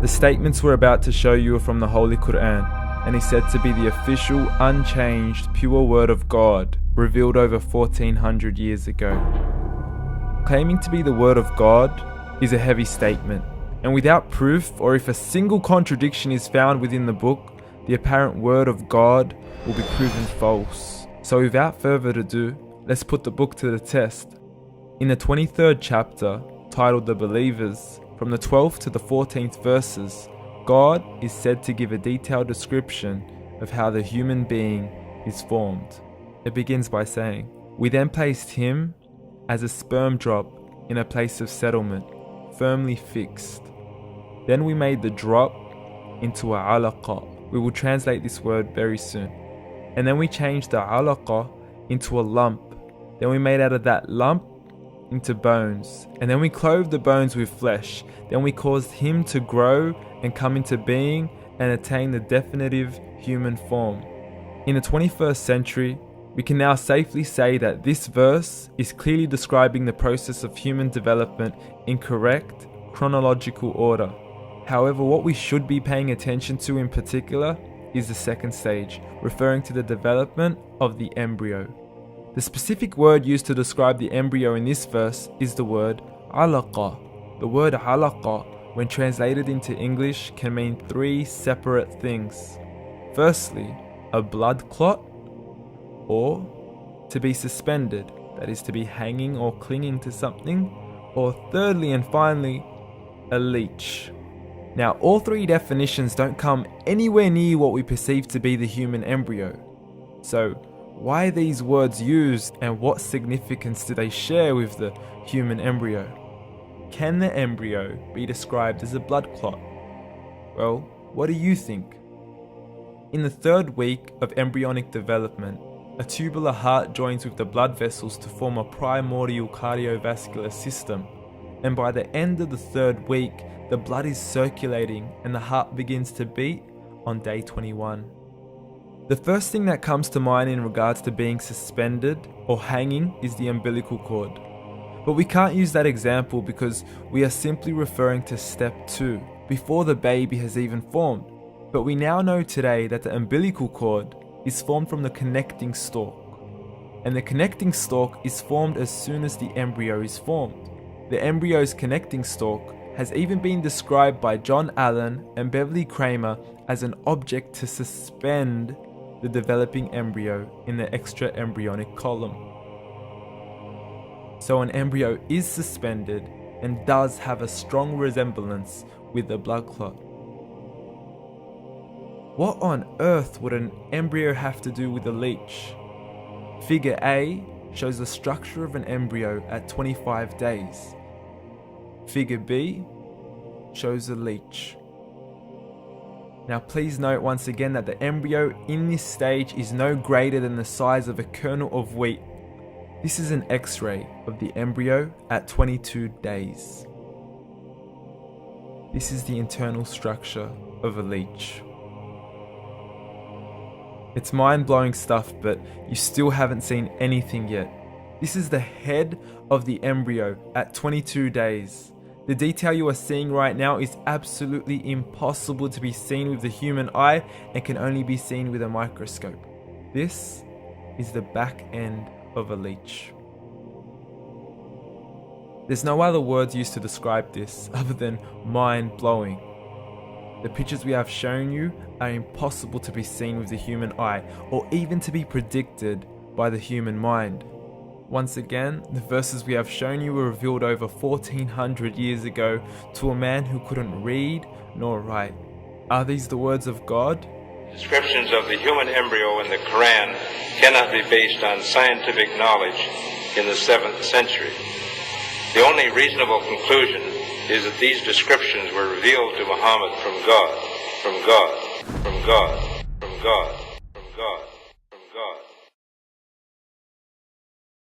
The statements we're about to show you are from the Holy Quran, and is said to be the official, unchanged, pure word of God, revealed over 1400 years ago. Claiming to be the word of God is a heavy statement, and without proof, or if a single contradiction is found within the book, the apparent word of God will be proven false. So without further ado, let's put the book to the test. In the 23rd chapter, titled The Believers, from the 12th to the 14th verses, God is said to give a detailed description of how the human being is formed. It begins by saying, "We then placed him as a sperm drop in a place of settlement, firmly fixed. Then we made the drop into a alaqa." We will translate this word very soon. "And then we changed the alaqa into a lump. Then we made out of that lump into bones. And then we clothed the bones with flesh. Then we caused him to grow and come into being and attain the definitive human form." In the 21st century, we can now safely say that this verse is clearly describing the process of human development in correct chronological order. However, what we should be paying attention to in particular is the second stage, referring to the development of the embryo. The specific word used to describe the embryo in this verse is the word alaqa. The word alaqa, when translated into English, can mean three separate things. Firstly, a blood clot, or to be suspended, that is to be hanging or clinging to something, or thirdly and finally, a leech. Now, all three definitions don't come anywhere near what we perceive to be the human embryo. So, why are these words used, and what significance do they share with the human embryo? Can the embryo be described as a blood clot? Well, what do you think? In the third week of embryonic development, a tubular heart joins with the blood vessels to form a primordial cardiovascular system, and by the end of the third week, the blood is circulating and the heart begins to beat on day 21. The first thing that comes to mind in regards to being suspended or hanging is the umbilical cord. But we can't use that example because we are simply referring to step 2, before the baby has even formed. But we now know today that the umbilical cord is formed from the connecting stalk. And the connecting stalk is formed as soon as the embryo is formed. The embryo's connecting stalk has even been described by John Allen and Beverly Kramer as an object to suspend the developing embryo in the extra-embryonic column. So an embryo is suspended and does have a strong resemblance with the blood clot. What on earth would an embryo have to do with a leech? Figure A shows the structure of an embryo at 25 days. Figure B shows a leech. Now please note once again that the embryo in this stage is no greater than the size of a kernel of wheat. This is an X-ray of the embryo at 22 days. This is the internal structure of a leech. It's mind-blowing stuff, but you still haven't seen anything yet. This is the head of the embryo at 22 days. The detail you are seeing right now is absolutely impossible to be seen with the human eye and can only be seen with a microscope. This is the back end of a leech. There's no other words used to describe this other than mind-blowing. The pictures we have shown you are impossible to be seen with the human eye or even to be predicted by the human mind. Once again, the verses we have shown you were revealed over 1400 years ago to a man who couldn't read nor write. Are these the words of God? Descriptions of the human embryo in the Quran cannot be based on scientific knowledge in the 7th century. The only reasonable conclusion is that these descriptions were revealed to Muhammad from God, from God, from God, from God, from God.